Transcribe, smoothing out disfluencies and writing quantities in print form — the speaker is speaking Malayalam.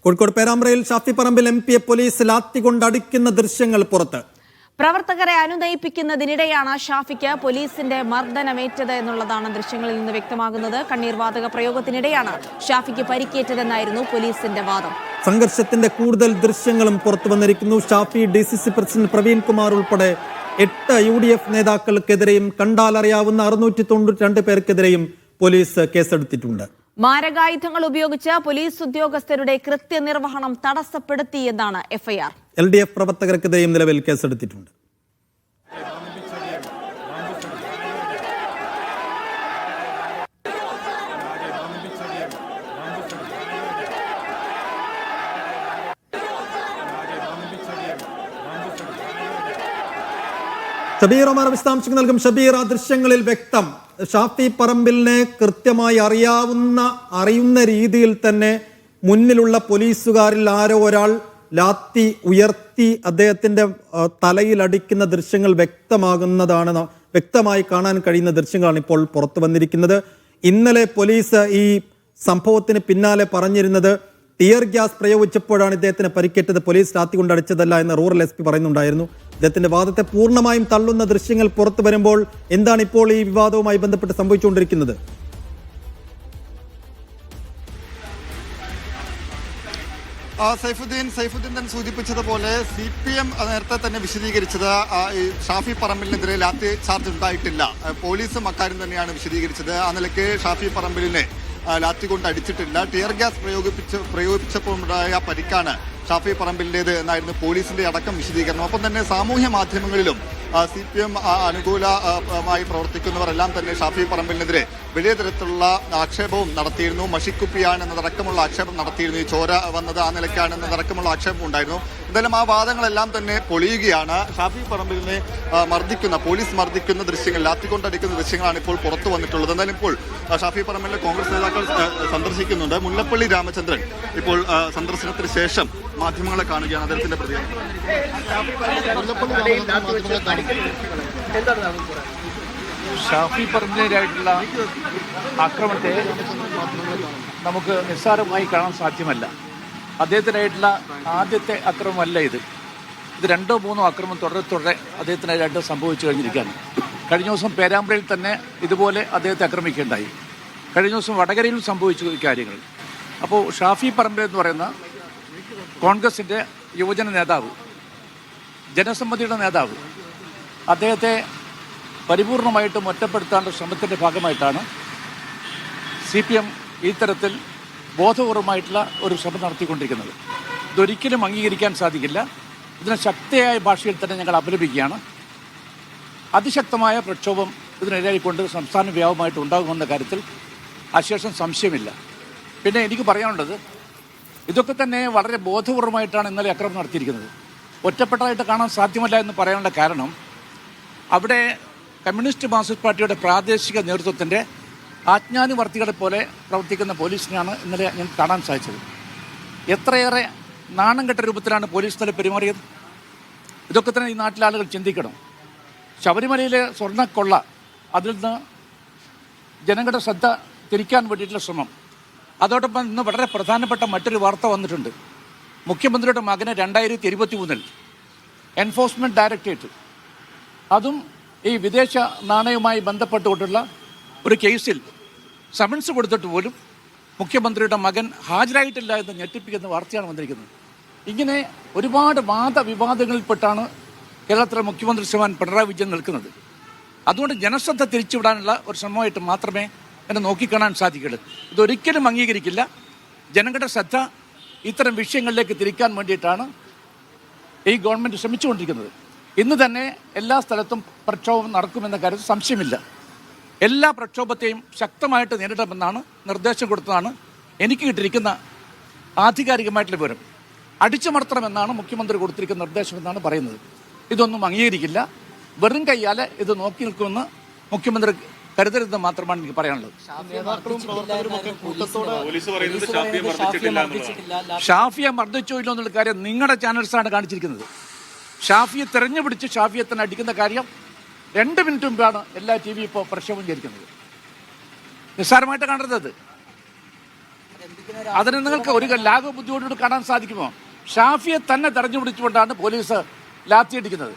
കോഴിക്കോട് പേരാമ്പ്രയിൽ ഷാഫി പറമ്പിൽ എംപിയെ പോലീസ് ലാത്തികൊണ്ടടിക്കുന്ന ദൃശ്യങ്ങൾ പുറത്ത്. പ്രവർത്തകരെ അനുനയിപ്പിക്കുന്നതിനിടെയാണ് ഷാഫിക്ക് പോലീസിന്റെ മർദ്ദനമേറ്റത് എന്നുള്ളതാണ് ദൃശ്യങ്ങളിൽ നിന്ന് വ്യക്തമാകുന്നത്. കണ്ണീർ വാതക പ്രയോഗത്തിനിടെയാണ് ഷാഫിക്ക് പരിക്കേറ്റതെന്നായിരുന്നു പോലീസിന്റെ വാദം. സംഘർഷത്തിന്റെ കൂടുതൽ ദൃശ്യങ്ങളും പുറത്തു വന്നിരിക്കുന്നു. ഷാഫി, DCC പ്രസിഡന്റ് പ്രവീൺ കുമാർ ഉൾപ്പെടെ 8 UDF നേതാക്കൾക്കെതിരെയും കണ്ടാലറിയാവുന്ന 692 പേർക്കെതിരെയും പോലീസ് കേസെടുത്തിട്ടുണ്ട്. മാരകായുധങ്ങൾ ഉപയോഗിച്ച് പോലീസ് ഉദ്യോഗസ്ഥരുടെ കൃത്യനിർവഹണം തടസ്സപ്പെടുത്തിയെന്നാണ് FIR. LDF പ്രവർത്തകർക്കെതിരെയും നിലവിൽ കേസെടുത്തിട്ടുണ്ട്. ഷബീർ ഒമാർ വിശദാംശങ്ങൾ നൽകും. ഷബീർ, ആ ദൃശ്യങ്ങളിൽ വ്യക്തം ഷാഫി പറമ്പിലിനെ കൃത്യമായി അറിയുന്ന രീതിയിൽ തന്നെ മുന്നിലുള്ള പോലീസുകാരിൽ ആരോ ഒരാൾ ലാത്തി ഉയർത്തി അദ്ദേഹത്തിന്റെ തലയിൽ അടിക്കുന്ന ദൃശ്യങ്ങൾ വ്യക്തമായി കാണാൻ കഴിയുന്ന ദൃശ്യങ്ങളാണ് ഇപ്പോൾ പുറത്തു വന്നിരിക്കുന്നത്. ഇന്നലെ പോലീസ് ഈ സംഭവത്തിന് പിന്നാലെ പറഞ്ഞിരുന്നത് ടിയർ ഗ്യാസ് പ്രയോഗിച്ചപ്പോഴാണ് ഇദ്ദേഹത്തിന് പരിക്കേറ്റത്, പോലീസ് ലാത്തി കൊണ്ട് അടിച്ചതല്ല എന്ന് റൂറൽ SP പറയുന്നുണ്ടായിരുന്നു. ഇദ്ദേഹത്തിന്റെ വാദത്തെ പൂർണ്ണമായും തള്ളുന്ന ദൃശ്യങ്ങൾ പുറത്തു വരുമ്പോൾ എന്താണ് ഇപ്പോൾ ഈ വിവാദവുമായി ബന്ധപ്പെട്ട് സംഭവിച്ചുകൊണ്ടിരിക്കുന്നത്? സൈഫുദ്ദീൻ തന്നെ സൂചിപ്പിച്ചതുപോലെ CPM നേരത്തെ തന്നെ വിശദീകരിച്ചത് ഷാഫി പറമ്പിലിനെതിരെ ലാത്തി ചാർജ് ഉണ്ടായിട്ടില്ല. പോലീസും അക്കാര്യം തന്നെയാണ് വിശദീകരിച്ചത്. ആ നിലയ്ക്ക് ഷാഫി പറമ്പിലിനെ ലാത്തി കൊണ്ട് അടിച്ചിട്ടില്ല. ടിയർ ഗ്യാസ് പ്രയോഗിച്ചപ്പോഴുണ്ടായ പരിക്കാണ് ഷാഫി പറമ്പിലിൻ്റേത് എന്നായിരുന്നു പോലീസിന്റെ അടക്കം വിശദീകരണം. ഒപ്പം തന്നെ സാമൂഹ്യ മാധ്യമങ്ങളിലും CPM അനുകൂലമായി പ്രവർത്തിക്കുന്നവരെല്ലാം തന്നെ ഷാഫി പറമ്പിലിനെതിരെ വലിയ തരത്തിലുള്ള ആക്ഷേപവും നടത്തിയിരുന്നു. മഷിക്കുപ്പിയാണ് എന്നതടക്കമുള്ള ആക്ഷേപം നടത്തിയിരുന്നു. ഈ ചോര വന്നത് ആ നിലയ്ക്കാണ് എന്നതടക്കമുള്ള ആക്ഷേപം ഉണ്ടായിരുന്നു. എന്തായാലും ആ വാദങ്ങളെല്ലാം തന്നെ പൊളിയുകയാണ്. ഷാഫി പറമ്പിലിനെ പോലീസ് മർദ്ദിക്കുന്ന ദൃശ്യങ്ങൾ, ലാത്തിക്കൊണ്ടടിക്കുന്ന ദൃശ്യങ്ങളാണ് ഇപ്പോൾ പുറത്തു വന്നിട്ടുള്ളത്. എന്തായാലും ഇപ്പോൾ ഷാഫി പറമ്പിലിനെ കോൺഗ്രസ് നേതാക്കൾ സന്ദർശിക്കുന്നുണ്ട്. മുല്ലപ്പള്ളി രാമചന്ദ്രൻ ഇപ്പോൾ സന്ദർശനത്തിന് ശേഷം മാധ്യമങ്ങളെ കാണുകയാണ്. അദ്ദേഹത്തിന്റെ പ്രതികരണം. ഷാഫി പറമ്പിലിനായിട്ടുള്ള ആക്രമണത്തെ നമുക്ക് നിസ്സാരമായി കാണാൻ സാധ്യമല്ല. അദ്ദേഹത്തിനായിട്ടുള്ള ആദ്യത്തെ ആക്രമണമല്ല ഇത്. 2 3 ആക്രമണം തുടരെ അദ്ദേഹത്തിനായിട്ട് സംഭവിച്ചു കഴിഞ്ഞിരിക്കുകയാണ്. കഴിഞ്ഞ ദിവസം പേരാമ്പ്രയിൽ തന്നെ ഇതുപോലെ അദ്ദേഹത്തെ ആക്രമിക്കുകയുണ്ടായി. കഴിഞ്ഞ ദിവസം വടകരയിൽ സംഭവിച്ചു കാര്യങ്ങൾ. അപ്പോൾ ഷാഫി പറമ്പിൽ എന്ന് പറയുന്ന കോൺഗ്രസിൻ്റെ യുവജന നേതാവ്, ജനസമ്മതിയുടെ നേതാവ്, അദ്ദേഹത്തെ പരിപൂർണമായിട്ടും ഒറ്റപ്പെടുത്താനുള്ള ശ്രമത്തിൻ്റെ ഭാഗമായിട്ടാണ് CPM ഇത്തരത്തിൽ ബോധപൂർവമായിട്ടുള്ള ഒരു ശ്രമം നടത്തിക്കൊണ്ടിരിക്കുന്നത്. ഇതൊരിക്കലും അംഗീകരിക്കാൻ സാധിക്കില്ല. ഇതിനെ ശക്തിയായ ഭാഷയിൽ തന്നെ ഞങ്ങൾ അപലപിക്കുകയാണ്. അതിശക്തമായ പ്രക്ഷോഭം ഇതിനിടയിക്കൊണ്ട് സംസ്ഥാന വ്യാപകമായിട്ട് ഉണ്ടാകുമെന്ന കാര്യത്തിൽ അശേഷം സംശയമില്ല. പിന്നെ എനിക്ക് പറയാനുള്ളത്, ഇതൊക്കെ തന്നെ വളരെ ബോധപൂർവമായിട്ടാണ് ഇന്നലെ ആക്രമണം നടത്തിയിരിക്കുന്നത്. ഒറ്റപ്പെട്ടതായിട്ട് കാണാൻ സാധ്യമല്ല എന്ന് പറയാനുള്ള കാരണം, അവിടെ കമ്മ്യൂണിസ്റ്റ് മാർക്സിസ്റ്റ് പാർട്ടിയുടെ പ്രാദേശിക നേതൃത്വത്തിൻ്റെ ആജ്ഞാനുവർത്തികളെ പോലെ പ്രവർത്തിക്കുന്ന പോലീസിനെയാണ് ഇന്നലെ ഞങ്ങൾക്ക് കാണാൻ സാധിച്ചത്. എത്രയേറെ നാണം കെട്ട രൂപത്തിലാണ് പോലീസ് ഇന്നലെ പെരുമാറിയത്. ഇതൊക്കെ തന്നെ ഈ നാട്ടിലെ ആളുകൾ ചിന്തിക്കണം. ശബരിമലയിലെ സ്വർണ്ണക്കൊള്ള, അതിൽ നിന്ന് ജനങ്ങളുടെ ശ്രദ്ധ തിരിക്കാൻ വേണ്ടിയിട്ടുള്ള ശ്രമം. അതോടൊപ്പം ഇന്ന് വളരെ പ്രധാനപ്പെട്ട മറ്റൊരു വാർത്ത വന്നിട്ടുണ്ട്. മുഖ്യമന്ത്രിയുടെ മകനെ 2023 എൻഫോഴ്സ്മെൻറ്റ് ഡയറക്ടറേറ്റ്, അതും ഈ വിദേശ നാണയവുമായി ബന്ധപ്പെട്ടുകൊണ്ടുള്ള ഒരു കേസിൽ സമൻസ് കൊടുത്തിട്ട് പോലും മുഖ്യമന്ത്രിയുടെ മകൻ ഹാജരായിട്ടില്ല എന്ന് ഞെട്ടിപ്പിക്കുന്ന വാർത്തയാണ് വന്നിരിക്കുന്നത്. ഇങ്ങനെ ഒരുപാട് വാദവിവാദങ്ങളിൽപ്പെട്ടാണ് കേരളത്തിലെ മുഖ്യമന്ത്രി ശ്രീമാൻ പിണറായി വിജയൻ നിൽക്കുന്നത്. അതുകൊണ്ട് ജനശ്രദ്ധ തിരിച്ചുവിടാനുള്ള ഒരു ശ്രമമായിട്ട് മാത്രമേ എന്നെ നോക്കിക്കാണാൻ സാധിക്കുള്ളൂ. ഇതൊരിക്കലും അംഗീകരിക്കില്ല. ജനങ്ങളുടെ ശ്രദ്ധ ഇത്തരം വിഷയങ്ങളിലേക്ക് തിരിക്കാൻ വേണ്ടിയിട്ടാണ് ഈ ഗവൺമെൻറ് ശ്രമിച്ചുകൊണ്ടിരിക്കുന്നത്. ഇന്ന് തന്നെ എല്ലാ സ്ഥലത്തും പ്രക്ഷോഭം നടക്കുമെന്ന കാര്യത്തിൽ സംശയമില്ല. എല്ലാ പ്രക്ഷോഭത്തെയും ശക്തമായിട്ട് നേരിടുമെന്നാണ് നിർദ്ദേശം കൊടുത്തതാണ് എനിക്ക് കിട്ടിയിരിക്കുന്ന ആധികാരികമായിട്ടുള്ള വിവരം. അടിച്ചമർത്തണമെന്നാണ് മുഖ്യമന്ത്രി കൊടുത്തിരിക്കുന്ന നിർദ്ദേശമെന്നാണ് പറയുന്നത്. ഇതൊന്നും അംഗീകരിക്കില്ല. വെറും കയ്യാലെ ഇത് നോക്കി നിൽക്കുമെന്ന് മുഖ്യമന്ത്രി കരുതരുതെന്ന് മാത്രമാണ് എനിക്ക് പറയാനുള്ളത്. ഷാഫിയെ മർദ്ദിച്ചോ ഇല്ലോ എന്നുള്ള കാര്യം നിങ്ങളുടെ ചാനൽസാണ് കാണിച്ചിരിക്കുന്നത്. ഷാഫിയെ തെരഞ്ഞുപിടിച്ച് ഷാഫിയെ തന്നെ അടിക്കുന്ന കാര്യം 2 മിനിറ്റ് മുമ്പാണ് എല്ലാ TV ഇപ്പോൾ പ്രക്ഷോഭം ചെയ്തിരിക്കുന്നത്. നിസ്സാരമായിട്ട് കാണരുത്. അതിന് നിങ്ങൾക്ക് ഒരു ലാഘവ ബുദ്ധിയോടുകൂടി കാണാൻ സാധിക്കുമോ? ഷാഫിയെ തന്നെ തെരഞ്ഞു പിടിച്ചുകൊണ്ടാണ് പോലീസ് ലാത്തിയടിക്കുന്നത്.